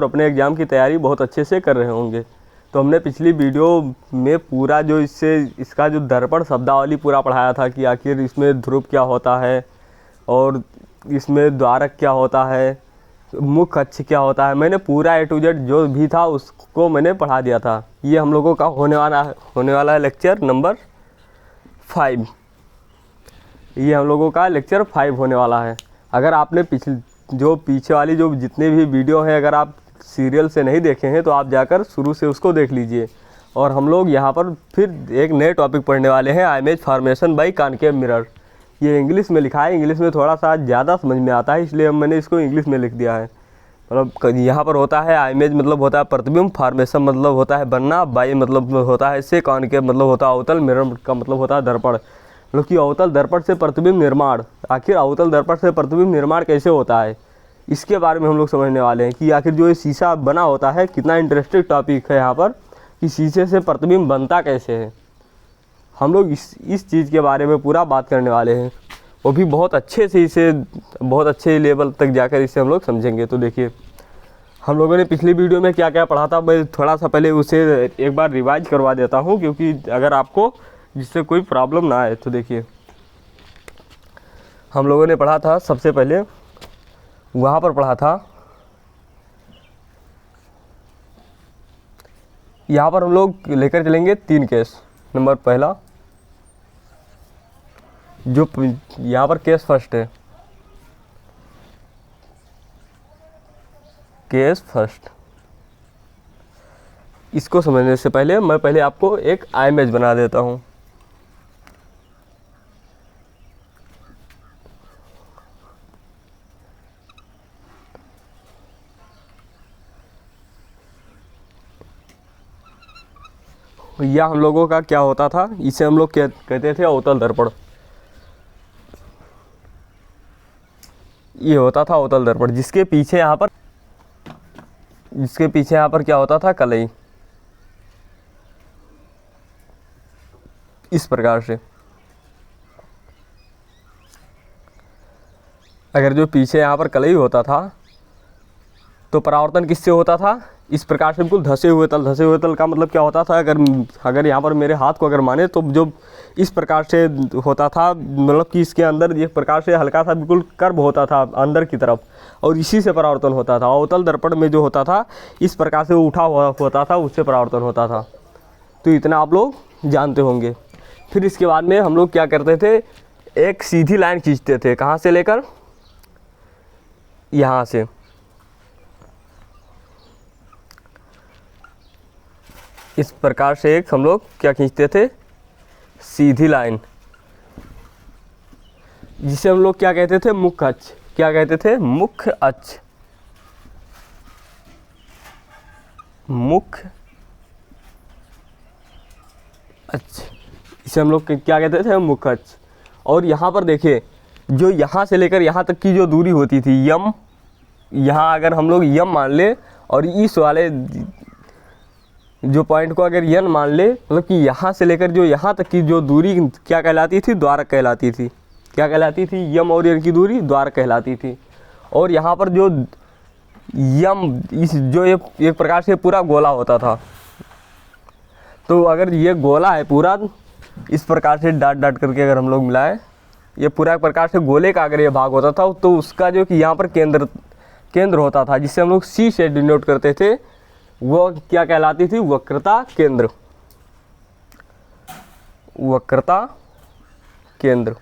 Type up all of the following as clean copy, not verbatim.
और अपने एग्ज़ाम की तैयारी बहुत अच्छे से कर रहे होंगे। तो हमने पिछली वीडियो में पूरा जो इसका जो दर्पण शब्दावली पूरा पढ़ाया था कि आखिर इसमें ध्रुव क्या होता है और इसमें द्वारक क्या होता है, मुख्य अक्ष क्या होता है। मैंने पूरा A to Z जो भी था उसको मैंने पढ़ा दिया था। ये हम लोगों का होने वाला है लेक्चर नंबर 5। ये हम लोगों का लेक्चर 5 होने वाला है। अगर आपने पीछे वाली जो जितने भी वीडियो हैं अगर आप सीरियल से नहीं देखे हैं तो आप जाकर शुरू से उसको देख लीजिए। और हम लोग यहाँ पर फिर एक नए टॉपिक पढ़ने वाले हैं, image formation by concave mirror. ये इंग्लिश में लिखा है, इंग्लिश में थोड़ा सा ज़्यादा समझ में आता है इसलिए मैंने इसको इंग्लिश में लिख दिया है। मतलब यहाँ पर होता है इमेज मतलब होता है प्रतिबिंब, फॉर्मेशन मतलब होता है बनना, बाई मतलब होता है इससे, कॉनकेव मतलब होता है अवतल, मिरर का मतलब होता है दर्पण। मतलब कि अवतल दर्पण से प्रतिबिंब निर्माण, आखिर अवतल दर्पण से प्रतिबिंब निर्माण कैसे होता है इसके बारे में हम लोग समझने वाले हैं कि आखिर जो ये शीशा बना होता है, कितना इंटरेस्टिंग टॉपिक है यहाँ पर कि शीशे से प्रतिबिंब बनता कैसे है। हम लोग इस चीज़ के बारे में पूरा बात करने वाले हैं, वो भी बहुत अच्छे से, इसे बहुत अच्छे लेवल तक जाकर इसे हम लोग समझेंगे। तो देखिए हम लोगों ने पिछली वीडियो में क्या क्या पढ़ा था, मैं थोड़ा सा पहले उसे एक बार रिवाइज करवा देता हूँ क्योंकि अगर आपको जिससे कोई प्रॉब्लम ना आए। तो देखिए हम लोगों ने पढ़ा था, सबसे पहले वहाँ पर पढ़ा था, यहाँ पर हम लोग लेकर चलेंगे 3 केस। नंबर पहला जो यहाँ पर केस फर्स्ट है, केस फर्स्ट, इसको समझने से पहले मैं पहले आपको एक इमेज बना देता हूँ। यह हम लोगों का क्या होता था, इसे हम लोग कहते थे अवतल दर्पण। ये होता था अवतल दर्पण जिसके पीछे यहाँ पर क्या होता था, कलई, इस प्रकार से। अगर जो पीछे यहाँ पर कलई होता था तो परावर्तन किससे होता था, इस प्रकार से बिल्कुल धसे हुए तल का मतलब क्या होता था, अगर यहाँ पर मेरे हाथ को अगर माने तो जो इस प्रकार से होता था, मतलब कि इसके अंदर एक प्रकार से हल्का सा बिल्कुल कर्व होता था अंदर की तरफ और इसी से परावर्तन होता था। अवतल दर्पण में जो होता था इस प्रकार से उठा हुआ होता था, उससे परावर्तन होता था। तो इतना आप लोग जानते होंगे। फिर इसके बाद में हम लोग क्या करते थे, एक सीधी लाइन खींचते थे, कहाँ से लेकर, यहाँ से, इस प्रकार से एक हम लोग क्या खींचते थे, सीधी लाइन, जिसे हम लोग क्या कहते थे, मुख्य अक्ष। क्या कहते थे, मुख्य अक्ष, मुख्य अक्ष, इसे हम लोग क्या कहते थे, मुख्य अक्ष। और यहाँ पर देखिए जो यहाँ से लेकर यहाँ तक की जो दूरी होती थी यम, यहाँ अगर हम लोग यम मान ले और इस वाले जो पॉइंट को अगर यन मान ले, मतलब कि यहाँ से लेकर जो यहाँ तक की जो दूरी क्या कहलाती थी, द्वारक कहलाती थी। क्या कहलाती थी, यम और यन की दूरी द्वारक कहलाती थी। और यहाँ पर जो यम जो एक प्रकार से पूरा गोला होता था, तो अगर ये गोला है पूरा इस प्रकार से डाट डाट करके अगर हम लोग मिलाएं, ये पूरा एक प्रकार से गोले का अगर ये भाग होता था तो उसका जो कि यहाँ पर केंद्र होता था, जिससे हम लोग सी से डिनोट करते थे, वो क्या कहलाती थी, वक्रता केंद्र, वक्रता केंद्र।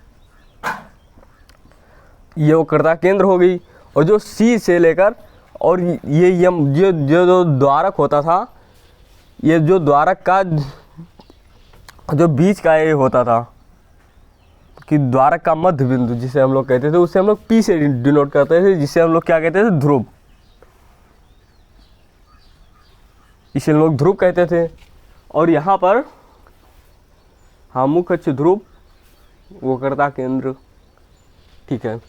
ये वक्रता केंद्र हो गई। और जो सी से लेकर और ये यम जो द्वारक होता था, ये जो द्वारक का जो बीच का ये होता था कि द्वारक का मध्य बिंदु जिसे हम लोग कहते थे, उससे हम लोग पी से डिनोट करते थे, जिसे हम लोग क्या कहते थे, ध्रुव, इसे लोग ध्रुव कहते थे। और यहाँ पर हाँ, मुख्य अक्ष ध्रुव, वक्रता केंद्र, ठीक है।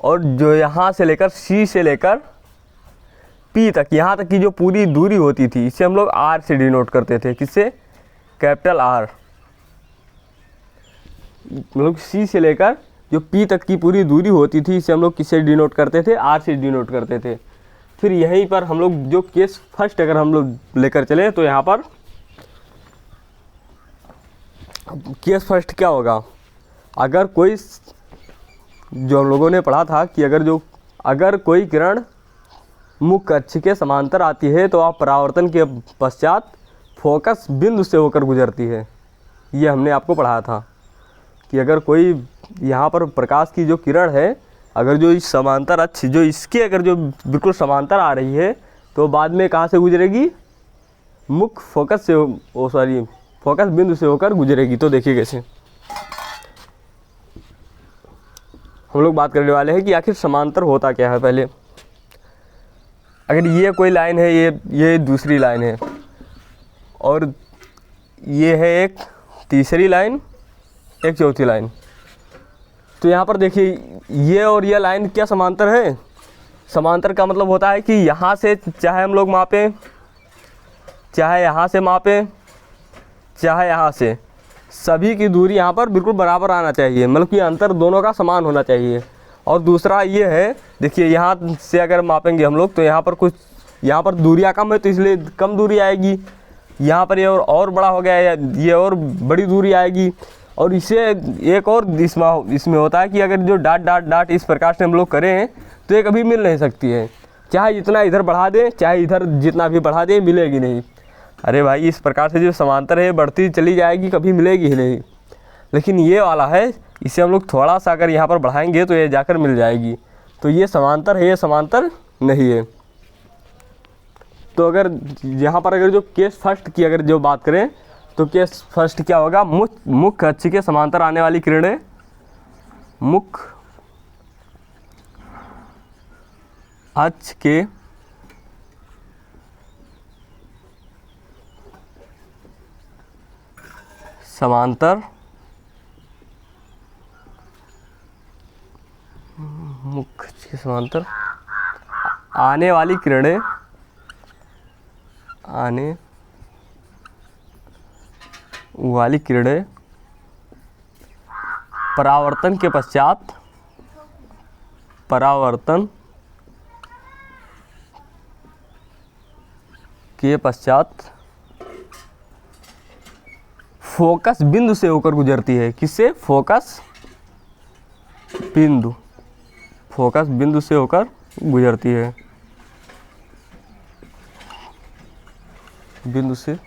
और जो यहाँ से लेकर सी से लेकर पी तक, यहाँ तक की जो पूरी दूरी होती थी, इसे हम लोग आर से डिनोट करते थे, किससे, कैपिटल आर। मतलब सी से लेकर जो पी तक की पूरी दूरी होती थी इसे हम लोग किससे डिनोट करते थे, आर से डिनोट करते थे, फिर यहीं पर हम लोग जो केस फर्स्ट अगर हम लोग लेकर चले तो यहाँ पर केस फर्स्ट क्या होगा, अगर कोई, जो हम लोगों ने पढ़ा था कि अगर कोई किरण मुख्य अक्ष के समांतर आती है तो वह परावर्तन के पश्चात फोकस बिंदु से होकर गुजरती है। ये हमने आपको पढ़ाया था कि अगर कोई यहाँ पर प्रकाश की जो किरण है, अगर जो इस समांतर अक्ष जो इसके अगर जो बिल्कुल समांतर आ रही है तो बाद में कहाँ से गुजरेगी, मुख्य फोकस से फोकस बिंदु से होकर गुजरेगी। तो देखिए कैसे हम लोग बात करने वाले हैं कि आखिर समांतर होता क्या है। पहले अगर ये कोई लाइन है, ये दूसरी लाइन है और ये है एक तीसरी लाइन, एक चौथी लाइन, तो यहाँ पर देखिए ये और ये लाइन क्या समांतर है। समांतर का मतलब होता है कि यहाँ से चाहे हम लोग मापें, चाहे यहाँ से मापें, चाहे यहाँ से, सभी की दूरी यहाँ पर बिल्कुल बराबर आना चाहिए, मतलब कि अंतर दोनों का समान होना चाहिए। और दूसरा ये है, देखिए यहाँ से अगर मापेंगे हम लोग तो यहाँ पर कुछ, यहाँ पर दूरियाँ कम है तो इसलिए कम दूरी आएगी, यहाँ पर ये और बड़ा हो गया है, ये और बड़ी दूरी आएगी। और इसे एक और इसमें होता है कि अगर जो डाट डाट डाट इस प्रकार से हम लोग करें तो ये कभी मिल नहीं सकती है, चाहे जितना इधर बढ़ा दें चाहे इधर जितना भी बढ़ा दें मिलेगी नहीं। अरे भाई इस प्रकार से जो समांतर है बढ़ती चली जाएगी, कभी मिलेगी ही नहीं। लेकिन ये वाला है, इसे हम लोग थोड़ा सा अगर यहाँ पर बढ़ाएंगे तो ये जाकर मिल जाएगी। तो ये समांतर है, ये समांतर नहीं है। तो अगर यहाँ पर अगर जो केस फर्स्ट की अगर जो बात करें तो केस फर्स्ट क्या होगा, मुख्य अक्ष के समांतर आने वाली किरणें मुख्य अक्ष के समांतर मुख्य अक्ष के समांतर आने वाली किरणें परावर्तन के पश्चात फोकस बिंदु से होकर गुजरती है। किससे? फोकस बिंदु से होकर गुजरती है, बिंदु से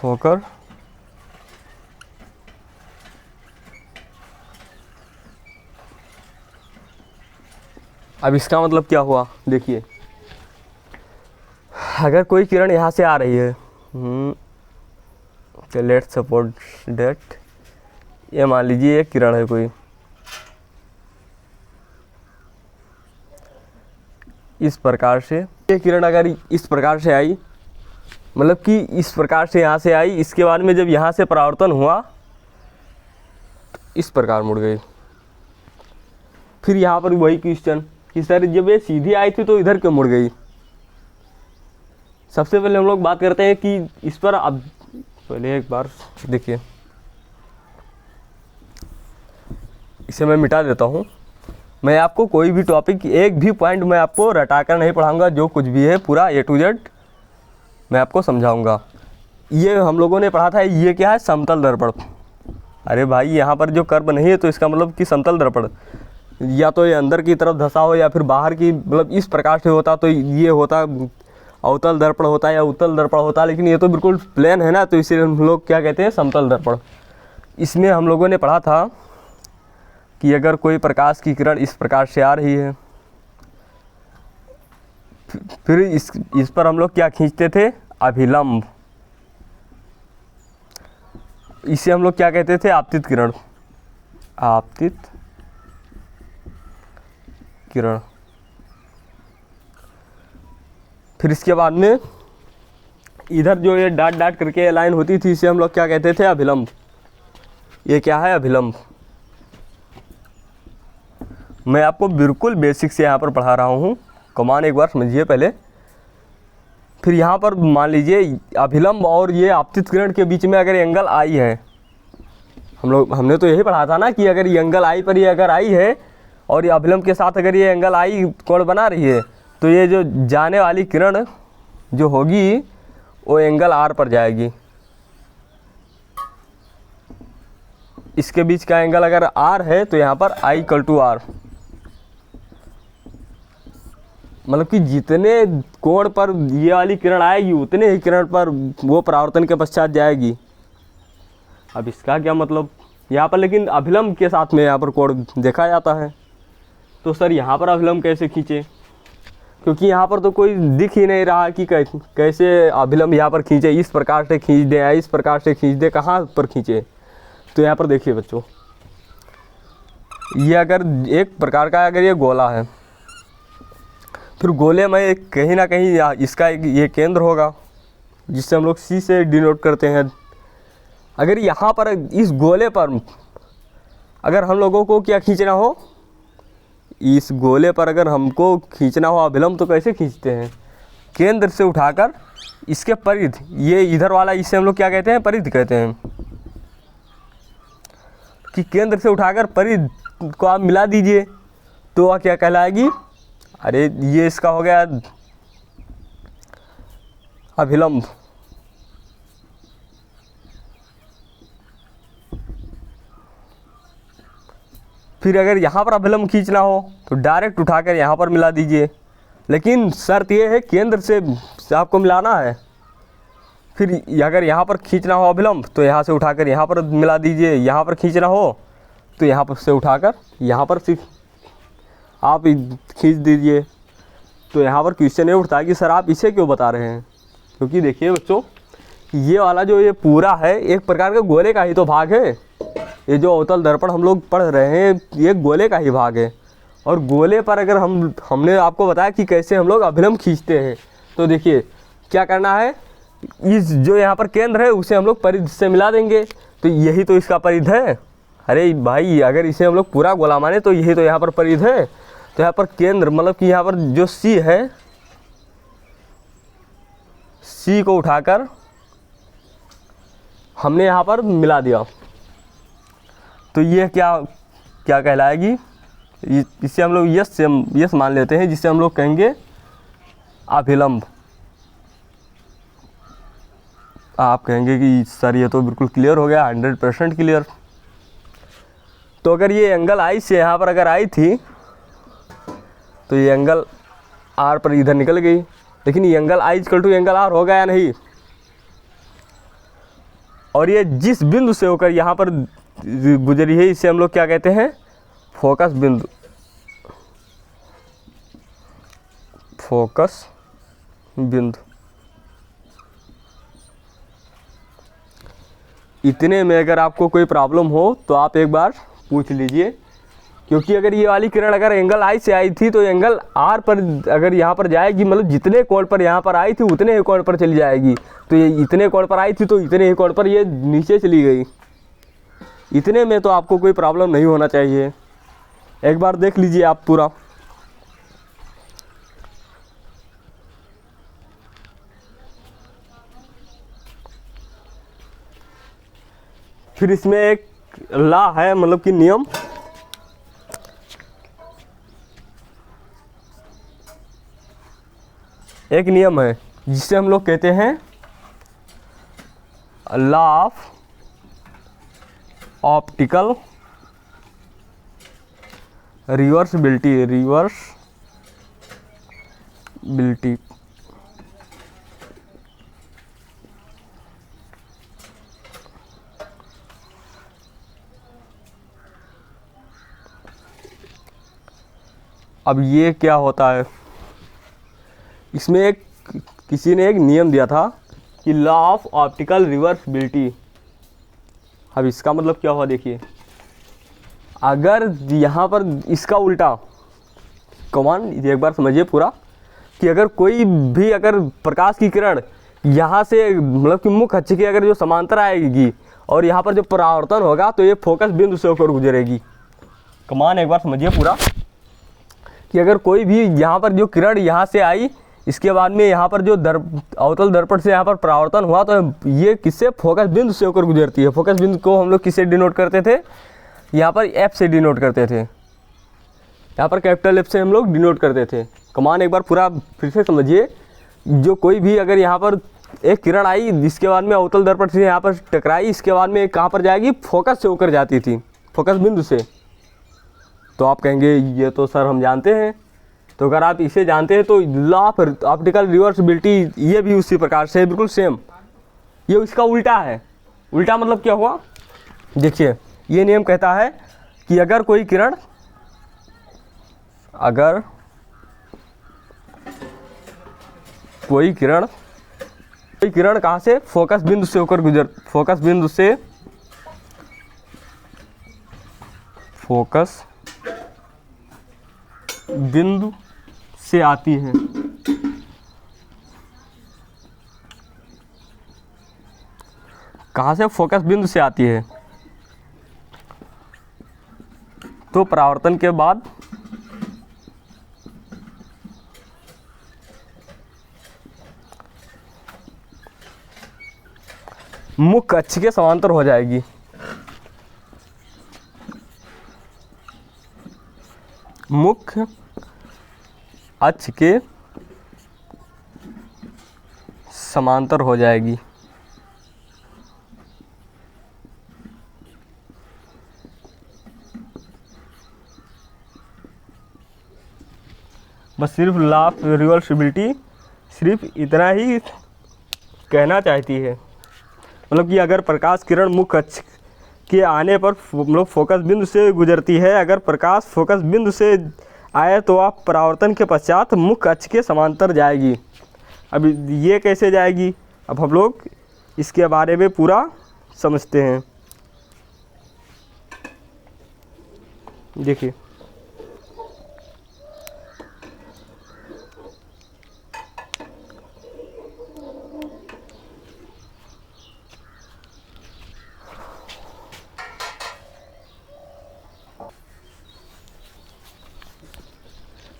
होकर अब इसका मतलब क्या हुआ, देखिए अगर कोई किरण यहाँ से आ रही है, लेट्स सपोज दैट ये मान लीजिए एक किरण है कोई, इस प्रकार से ये किरण अगर इस प्रकार से आई, मतलब कि इस प्रकार से यहाँ से आई, इसके बाद में जब यहाँ से परावर्तन हुआ तो इस प्रकार मुड़ गई। फिर यहाँ पर वही क्वेश्चन कि सर जब ये सीधी आई थी तो इधर क्यों मुड़ गई। सबसे पहले हम लोग बात करते हैं कि इस पर, अब पहले एक बार देखिए, इसे मैं मिटा देता हूँ। मैं आपको कोई भी टॉपिक, एक भी पॉइंट मैं आपको रटाकर नहीं पढ़ाऊँगा, जो कुछ भी है पूरा A to Z मैं आपको समझाऊँगा। ये हम लोगों ने पढ़ा था, ये क्या है, समतल दर्पण। अरे भाई यहाँ पर जो कर्व नहीं है तो इसका मतलब कि समतल दर्पण या तो ये अंदर की तरफ धंसा हो या फिर बाहर की, मतलब इस प्रकार से होता तो ये होता अवतल दर्पण होता है या उत्तल दर्पण होता, लेकिन ये तो बिल्कुल प्लेन है ना, तो इसे हम लोग क्या कहते हैं, समतल दर्पण। इसमें हम लोगों ने पढ़ा था कि अगर कोई प्रकाश की किरण इस प्रकार से आ रही है, फिर इस पर हम लोग क्या खींचते थे, अभिलंब। इसे हम लोग क्या कहते थे, आपतित किरण, आपतित किरण। फिर इसके बाद में इधर जो ये डाट डाट करके लाइन होती थी, इसे हम लोग क्या कहते थे, अभिलंब। ये क्या है, अभिलंब। मैं आपको बिल्कुल बेसिक से यहाँ पर पढ़ा रहा हूँ, कमान एक बार समझिए पहले। फिर यहाँ पर मान लीजिए अभिलंब और ये आपतित किरण के बीच में अगर एंगल आई है, हमने तो यही पढ़ा था ना कि अगर ये एंगल आई पर ये अगर आई है और ये अभिलंब के साथ अगर ये एंगल आई कोण बना रही है तो ये जो जाने वाली किरण जो होगी वो एंगल आर पर जाएगी। इसके बीच का एंगल अगर आर है तो यहाँ पर आई इक्वल टू आर, मतलब कि जितने कोण पर ये वाली किरण आएगी उतने ही किरण पर वो परावर्तन के पश्चात जाएगी। अब इसका क्या मतलब यहाँ पर, लेकिन अभिलंब के साथ में यहाँ पर कोण देखा जाता है। तो सर यहाँ पर अभिलंब कैसे खींचे, क्योंकि यहाँ पर तो कोई दिख ही नहीं रहा कि कैसे अभिलंब यहाँ पर खींचे, इस प्रकार से खींच दे या इस प्रकार से खींच दे, कहाँ पर खींचे। तो यहाँ पर देखिए बच्चों, ये अगर एक प्रकार का अगर ये गोला है, फिर गोले में कहीं ना कहीं इसका एक ये केंद्र होगा जिससे हम लोग सी से डिनोट करते हैं। अगर यहाँ पर इस गोले पर अगर हम लोगों को क्या खींचना हो, इस गोले पर अगर हमको खींचना हो अभिलंब, तो कैसे खींचते हैं, केंद्र से उठाकर इसके परिध, ये इधर वाला इसे हम लोग क्या कहते हैं, परिध कहते हैं, कि केंद्र से उठाकर परिध को आप मिला दीजिए तो वह क्या कहलाएगी, अरे ये इसका हो गया अभिलंब। फिर अगर यहाँ पर अभिलंब खींचना हो तो डायरेक्ट उठाकर यहाँ पर मिला दीजिए, लेकिन शर्त ये है केंद्र से आपको मिलाना है। फिर अगर यहाँ पर खींचना हो अभिलंब तो यहाँ से उठाकर यहाँ पर मिला दीजिए, यहाँ पर खींचना हो तो यहाँ पर से उठाकर यहाँ पर सिर्फ आप खींच दीजिए। तो यहाँ पर क्वेश्चन ये उठता है कि सर आप इसे क्यों बता रहे हैं, क्योंकि देखिए बच्चों, ये वाला जो ये पूरा है एक प्रकार के गोले का ही तो भाग है। ये जो अवतल दर्पण हम लोग पढ़ रहे हैं ये गोले का ही भाग है, और गोले पर अगर हमने आपको बताया कि कैसे हम लोग अभिलंब खींचते हैं। तो देखिए क्या करना है, इस जो यहाँ पर केंद्र है उसे हम लोग परिध से मिला देंगे, तो यही तो इसका परिध है। अरे भाई अगर इसे हम लोग पूरा गोला माने तो यही तो यहाँ पर परिध है। तो यहाँ पर केंद्र मतलब कि यहाँ पर जो सी है, सी को उठाकर हमने यहाँ पर मिला दिया, तो ये क्या क्या कहलाएगी, इसे हम लोग यस मान लेते हैं, जिसे हम लोग कहेंगे अभिलंब। आप कहेंगे कि सर ये तो बिल्कुल क्लियर हो गया, 100% क्लियर। तो अगर ये एंगल आई से यहाँ पर अगर आई थी तो ये एंगल आर पर इधर निकल गई, लेकिन ये angle I equal to angle R होगा या नहीं। और ये जिस बिंदु से होकर यहाँ पर गुजरी है इसे हम लोग क्या कहते हैं, फोकस बिंदु। फोकस बिंदु। इतने में अगर आपको कोई प्रॉब्लम हो तो आप एक बार पूछ लीजिए, क्योंकि अगर ये वाली किरण अगर एंगल आई से आई थी तो एंगल आर पर अगर यहाँ पर जाएगी, मतलब जितने कोण पर यहाँ पर आई थी उतने ही कोण पर चली जाएगी। तो ये इतने कोण पर आई थी तो इतने ही कोण पर ये नीचे चली गई। इतने में तो आपको कोई प्रॉब्लम नहीं होना चाहिए। एक बार देख लीजिए आप पूरा। फिर इसमें एक लॉ है, मतलब कि नियम, एक नियम है जिसे हम लोग कहते हैं लॉ ऑफ ऑप्टिकल रिवर्सिबिलिटी। अब ये क्या होता है, इसमें किसी ने एक नियम दिया था कि लॉ ऑफ ऑप्टिकल रिवर्सिबिलिटी। अब इसका मतलब क्या हुआ, देखिए अगर यहाँ पर इसका उल्टा, कमान एक बार समझिए पूरा, कि अगर कोई भी अगर प्रकाश की किरण यहाँ से मतलब कि मुख्य अक्ष के अगर जो समांतर आएगी और यहाँ पर जो परावर्तन होगा तो ये फोकस बिंदु से होकर गुजरेगी। कमान एक बार समझिए पूरा, कि अगर कोई भी यहाँ पर जो किरण यहाँ से आई, इसके बाद में यहाँ पर जो अवतल दर्पण से यहाँ पर परावर्तन हुआ, तो ये किससे, फोकस बिंदु से होकर गुजरती है। फोकस बिंदु को हम लोग किससे डिनोट करते थे, यहाँ पर एफ से डिनोट करते थे। यहाँ पर कैपिटल एफ से हम लोग डिनोट करते थे। कमांड एक बार पूरा फिर से समझिए। जो कोई भी अगर यहाँ पर एक किरण आई, जिसके बाद में अवतल दर्पण से यहाँ पर टकराई, इसके बाद में कहाँ पर जाएगी, फोकस से होकर जाती थी, फोकस बिंदु से। तो आप कहेंगे ये तो सर हम जानते हैं। तो अगर आप इसे जानते हैं तो लॉ ऑफ ऑप्टिकल रिवर्सिबिलिटी ये भी उसी प्रकार से बिल्कुल सेम, ये इसका उल्टा है। उल्टा मतलब क्या हुआ, देखिए ये नियम कहता है कि अगर कोई किरण कोई किरण कहाँ से, फोकस बिंदु से होकर फोकस बिंदु से आती है। कहाँ से, फोकस बिंदु से आती है। तो परावर्तन के बाद मुख्य अक्ष के समांतर हो जाएगी। मुख्य अक्ष के समांतर हो जाएगी। बस सिर्फ लॉ ऑफ रिवर्सिबिलिटी सिर्फ इतना ही कहना चाहती है, मतलब कि अगर प्रकाश किरण मुख्य अक्ष के आने पर मतलब फोकस बिंदु से गुजरती है, अगर प्रकाश फोकस बिंदु से आए तो आप परावर्तन के पश्चात मुख्य अक्ष के समांतर जाएगी। अब ये कैसे जाएगी, अब हम लोग इसके बारे में पूरा समझते हैं। देखिए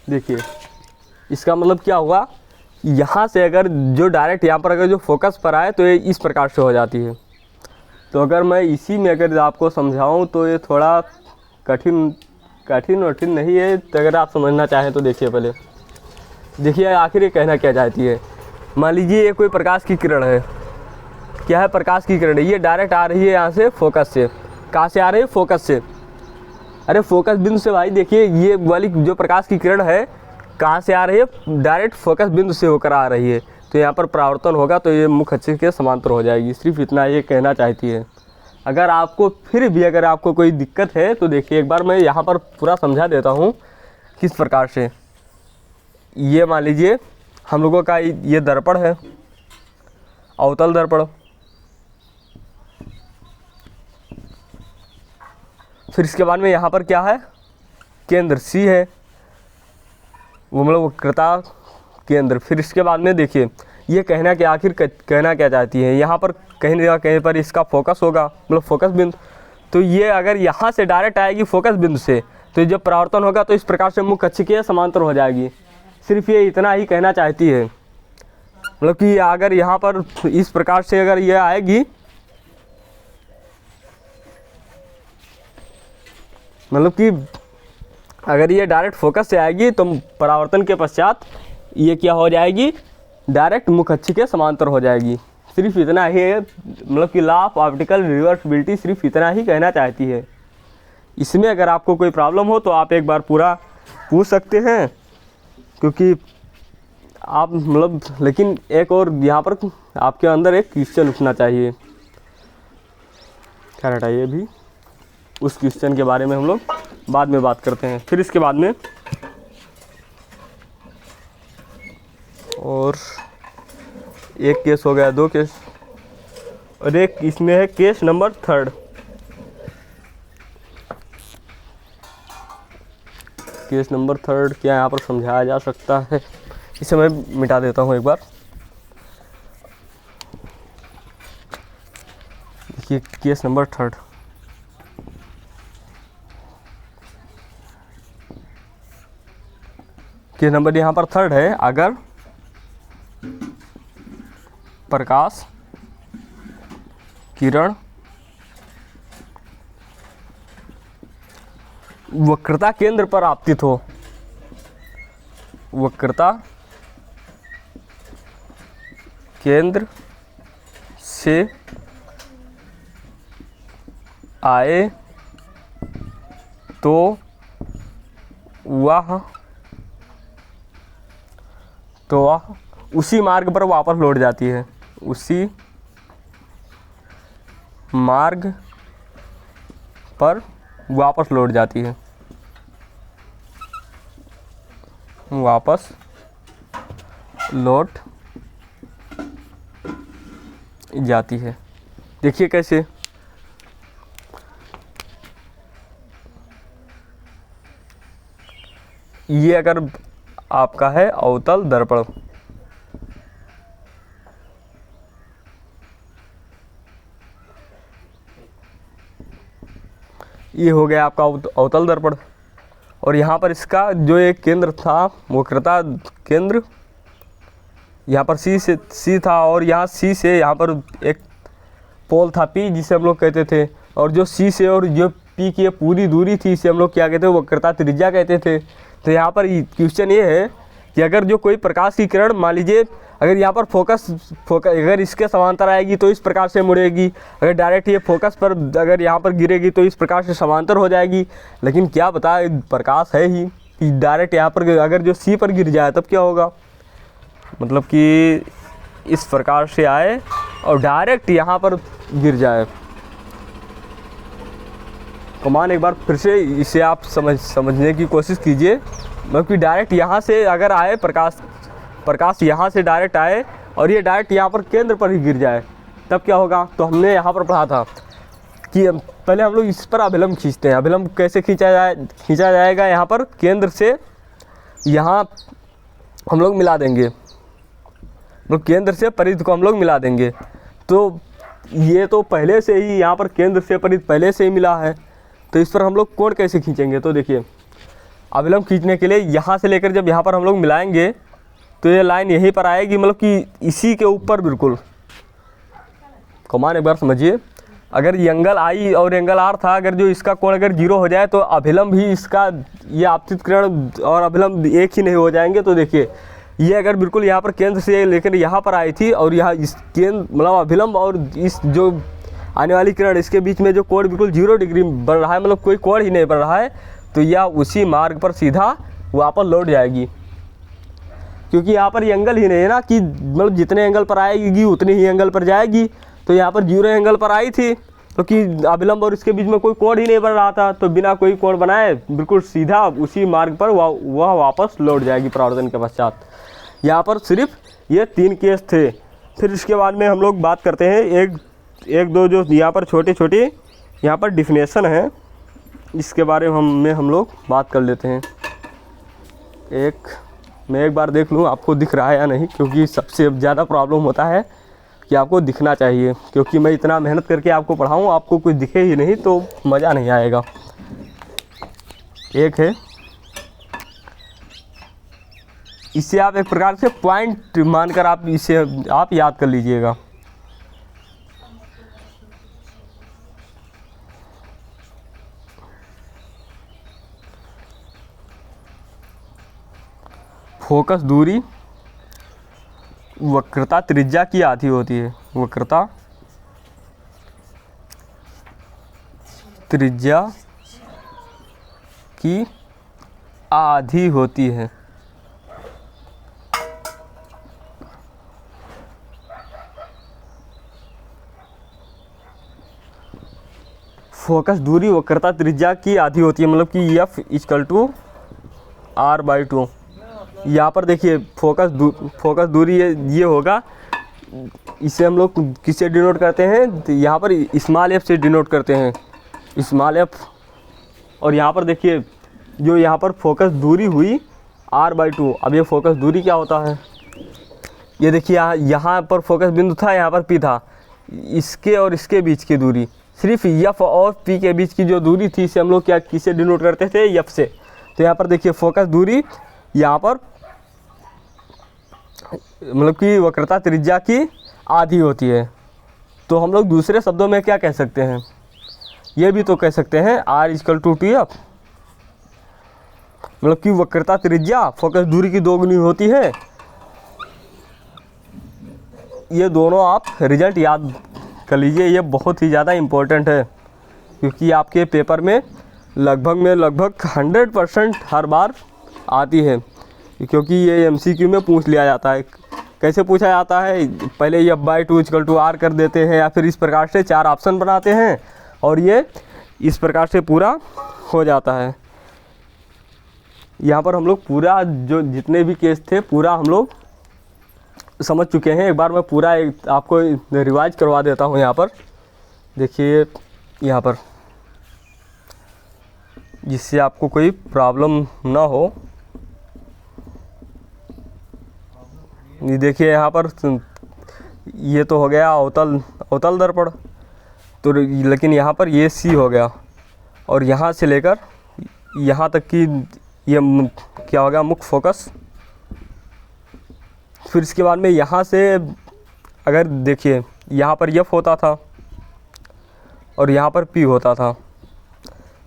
देखिए इसका मतलब क्या हुआ, यहाँ से अगर जो डायरेक्ट यहाँ पर अगर जो फोकस पर आए तो ये इस प्रकार से हो जाती है। तो अगर मैं इसी में अगर आपको समझाऊं तो ये थोड़ा कठिन नहीं है। तो अगर आप समझना चाहें तो देखिए पहले, देखिए आखिर ये कहना क्या चाहती है। मान लीजिए ये कोई प्रकाश की किरण है, क्या है, प्रकाश की किरण है, ये डायरेक्ट आ रही है यहाँ से फोकस से। कहाँ से आ रही है, फोकस से। अरे फोकस बिंदु से भाई, देखिए ये वाली जो प्रकाश की किरण है कहाँ से आ रही है, डायरेक्ट फोकस बिंदु से होकर आ रही है। तो यहाँ पर परावर्तन होगा तो ये मुख्य अक्ष के समांतर हो जाएगी। सिर्फ इतना ये कहना चाहती है। अगर आपको फिर भी अगर आपको कोई दिक्कत है तो देखिए एक बार मैं यहाँ पर पूरा समझा देता हूँ किस प्रकार से। ये मान लीजिए हम लोगों का ये दर्पण है, अवतल दर्पण। फिर इसके बाद में यहाँ पर क्या है, केंद्र सी है, वो मतलब वक्रता केंद्र। फिर इसके बाद में देखिए ये कहना क्या, आखिर कहना क्या चाहती है, यहाँ पर कहीं ना कहीं पर इसका फोकस होगा, मतलब फोकस बिंदु। तो ये अगर यहाँ से डायरेक्ट आएगी फोकस बिंदु से, तो जब परावर्तन होगा तो इस प्रकार से मुख्य अक्ष के समांतर हो जाएगी। सिर्फ ये इतना ही कहना चाहती है, मतलब कि अगर यहाँ पर इस प्रकार से अगर ये आएगी, मतलब कि अगर ये डायरेक्ट फोकस से आएगी तो परावर्तन के पश्चात ये क्या हो जाएगी, डायरेक्ट मुख्य अक्ष के समांतर हो जाएगी। सिर्फ इतना ही है, मतलब कि लॉ ऑफ ऑप्टिकल रिवर्सिबिलिटी सिर्फ इतना ही कहना चाहती है। इसमें अगर आपको कोई प्रॉब्लम हो तो आप एक बार पूरा पूछ सकते हैं, क्योंकि आप मतलब, लेकिन एक और यहाँ पर आपके अंदर एक क्वेश्चन उठना चाहिए। खैर हटाइए, भी उस क्वेश्चन के बारे में हम लोग बाद में बात करते हैं। फिर इसके बाद में और एक केस हो गया, 2 केस, और एक इसमें है केस नंबर 3। केस नंबर 3 क्या यहाँ पर समझाया जा सकता है, इसे मैं मिटा देता हूँ एक बार। देखिए केस नंबर 3, केस नंबर यहाँ पर 3 है। अगर प्रकाश किरण वक्रता केंद्र पर आपतित हो, वक्रता केंद्र से आए तो वह उसी मार्ग पर वापस लौट जाती है, उसी मार्ग पर वापस लौट जाती है, वापस लौट जाती है। देखिए कैसे, ये अगर आपका है अवतल दर्पण, ये हो गया आपका अवतल दर्पण। और यहाँ पर इसका जो एक केंद्र था, वक्रता केंद्र यहाँ पर सी था, और यहाँ सी से यहाँ पर एक पोल था P, जिसे हम लोग कहते थे, और जो C से और जो P की पूरी दूरी थी इसे हम लोग क्या कहते हैं, वक्रता त्रिज्या कहते थे। तो यहाँ पर क्वेश्चन ये है कि अगर जो कोई प्रकाश की किरण, मान लीजिए अगर यहाँ पर फोकस अगर इसके समांतर आएगी तो इस प्रकार से मुड़ेगी, अगर डायरेक्ट ये फोकस पर अगर यहाँ पर गिरेगी तो इस प्रकार से समांतर हो जाएगी। लेकिन क्या पता, प्रकाश है ही कि डायरेक्ट यहाँ पर अगर जो C पर गिर जाए तब क्या होगा, मतलब कि इस प्रकार से आए और डायरेक्ट यहाँ पर गिर जाए। कमान एक बार फिर से इसे आप समझने की कोशिश कीजिए, मतलब कि डायरेक्ट यहाँ से अगर आए प्रकाश यहाँ से डायरेक्ट आए और ये डायरेक्ट यहाँ पर केंद्र पर ही गिर जाए तब क्या होगा। तो हमने यहाँ पर पढ़ा था कि पहले हम लोग इस पर अभिलंब खींचते हैं। अभिलंब कैसे खींचा जाएगा, यहाँ पर केंद्र से यहाँ हम लोग मिला देंगे, मतलब केंद्र से परिध को हम लोग मिला देंगे। तो ये तो पहले से ही यहाँ पर केंद्र से परिध पहले से ही मिला है, तो इस पर हम लोग कोण कैसे खींचेंगे। तो देखिए, अभिलंब खींचने के लिए यहाँ से लेकर जब यहाँ पर हम लोग मिलाएंगे तो ये लाइन यहीं पर आएगी, मतलब कि इसी के ऊपर बिल्कुल। कमान एक बार समझिए, अगर ये एंगल I और एंगल R था, अगर जो इसका कोण अगर 0 हो जाए तो अभिलंब भी इसका, ये आपतित किरण और अभिलंब एक ही नहीं हो जाएंगे। तो देखिए, ये अगर बिल्कुल यहाँ पर केंद्र से लेकर यहाँ पर आई थी और यहाँ इस केंद्र मतलब अभिलंब और इस जो आने वाली किरण इसके बीच में जो कोण बिल्कुल 0 डिग्री बढ़ रहा है, मतलब कोई कोण ही नहीं बढ़ रहा है, तो यह उसी मार्ग पर सीधा वापस लौट जाएगी। क्योंकि यहाँ पर ये एंगल ही नहीं है ना कि मतलब जितने एंगल पर आएगी उतनी ही एंगल पर जाएगी। तो यहाँ पर 0 एंगल पर आई थी, तो कि अभिलंब और इसके बीच में कोई कोण ही नहीं बन रहा था, तो बिना कोई कोण बनाए बिल्कुल सीधा उसी मार्ग पर वह वापस लौट जाएगी परावर्तन के पश्चात। यहाँ पर सिर्फ ये 3 केस थे। फिर इसके बाद में हम लोग बात करते हैं एक दो जो यहाँ पर छोटे छोटे यहाँ पर डिफिनेशन है, इसके बारे में हम लोग बात कर लेते हैं। मैं एक बार देख लूँ आपको दिख रहा है या नहीं, क्योंकि सबसे ज़्यादा प्रॉब्लम होता है कि आपको दिखना चाहिए, क्योंकि मैं इतना मेहनत करके आपको पढ़ाऊँ, आपको कुछ दिखे ही नहीं तो मज़ा नहीं आएगा। एक है, इसे आप एक प्रकार से पॉइंट मानकर आप इसे आप याद कर लीजिएगा। फोकस दूरी वक्रता त्रिज्या की आधी होती है, वक्रता त्रिज्या की आधी होती है। फोकस दूरी वक्रता त्रिज्या की आधी होती है, मतलब कि F = R/2। यहाँ पर देखिए फोकस दूरी ये होगा, इसे हम लोग किससे डिनोट करते हैं, तो यहाँ पर स्मॉल f से डिनोट करते हैं, स्मॉल f। और यहाँ पर देखिए जो यहाँ पर फोकस दूरी हुई R/2। अब ये फोकस दूरी क्या होता है, ये देखिए यहाँ पर फोकस बिंदु था, यहाँ पर P था, इसके और इसके बीच की दूरी, सिर्फ F और P के बीच की जो दूरी थी इसे हम लोग क्या किससे डिनोट करते थे, F से। तो यहाँ पर देखिए फोकस दूरी यहाँ पर मतलब कि वक्रता त्रिज्या की आधी होती है। तो हम लोग दूसरे शब्दों में क्या कह सकते हैं, ये भी तो कह सकते हैं R = 2F, मतलब कि वक्रता त्रिज्या फोकस दूरी की दोगुनी होती है। ये दोनों आप रिजल्ट याद कर लीजिए, ये बहुत ही ज़्यादा इम्पोर्टेंट है, क्योंकि आपके पेपर में लगभग 100% हर बार आती है, क्योंकि ये MCQ में पूछ लिया जाता है। कैसे पूछा जाता है, पहले F/2 = R कर देते हैं, या फिर इस प्रकार से 4 ऑप्शन बनाते हैं और ये इस प्रकार से पूरा हो जाता है। यहाँ पर हम लोग पूरा जो जितने भी केस थे पूरा हम लोग समझ चुके हैं। एक बार मैं पूरा आपको रिवाइज करवा देता हूँ। यहाँ पर देखिए, यहाँ पर जिससे आपको कोई प्रॉब्लम ना हो। ये देखिए, यहाँ पर ये तो हो गया अवतल दर्पण, तो लेकिन यहाँ पर ये C हो गया, और यहाँ से लेकर यहाँ तक कि ये क्या हो गया, मुख्य फोकस। फिर इसके बाद में यहाँ से अगर देखिए, यहाँ पर F होता था और यहाँ पर P होता था।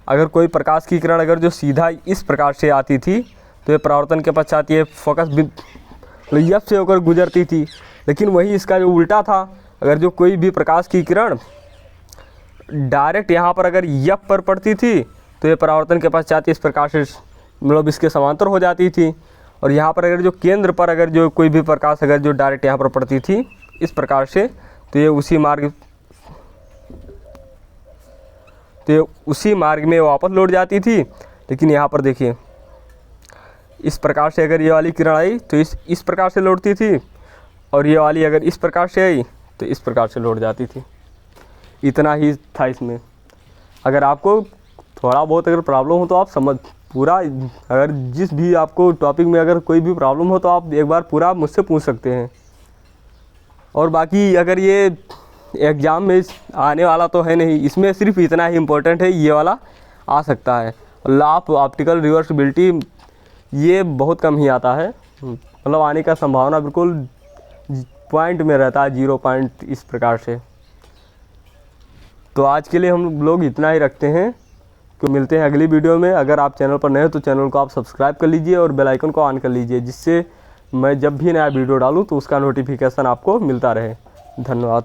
अगर कोई प्रकाश की किरण अगर जो सीधा इस प्रकार से आती थी तो ये परावर्तन के पश्चात ये फोकस F से होकर गुजरती थी। लेकिन वही इसका जो उल्टा था, अगर जो कोई भी प्रकाश की किरण डायरेक्ट यहाँ पर अगर F पर पड़ती थी तो ये परावर्तन के पश्चात इस प्रकार से मतलब इसके समांतर हो जाती थी। और यहाँ पर अगर जो केंद्र पर अगर जो कोई भी प्रकाश अगर जो डायरेक्ट यहाँ पर पड़ती थी इस प्रकार से, तो ये उसी मार्ग में वापस लौट जाती थी। लेकिन यहाँ पर देखिए, इस प्रकार से अगर ये वाली किरण आई तो इस प्रकार से लौटती थी, और ये वाली अगर इस प्रकार से आई तो इस प्रकार से लौट जाती थी। इतना ही था इसमें। अगर आपको थोड़ा बहुत अगर प्रॉब्लम हो तो आप समझ पूरा, अगर जिस भी आपको टॉपिक में अगर कोई भी प्रॉब्लम हो तो आप एक बार पूरा मुझसे पूछ सकते हैं। और बाकी अगर ये एग्ज़ाम में आने वाला तो है नहीं, इसमें सिर्फ इतना ही इम्पोर्टेंट है, ये वाला आ सकता है। लाभ ऑप्टिकल रिवर्सिबिलिटी ये बहुत कम ही आता है, मतलब आने का संभावना बिल्कुल पॉइंट में रहता है, 0 पॉइंट इस प्रकार से। तो आज के लिए हम लोग इतना ही रखते हैं, तो मिलते हैं अगली वीडियो में। अगर आप चैनल पर नए हो तो चैनल को आप सब्सक्राइब कर लीजिए और बेल आइकन को ऑन कर लीजिए, जिससे मैं जब भी नया वीडियो डालूँ तो उसका नोटिफिकेशन आपको मिलता रहे। धन्यवाद।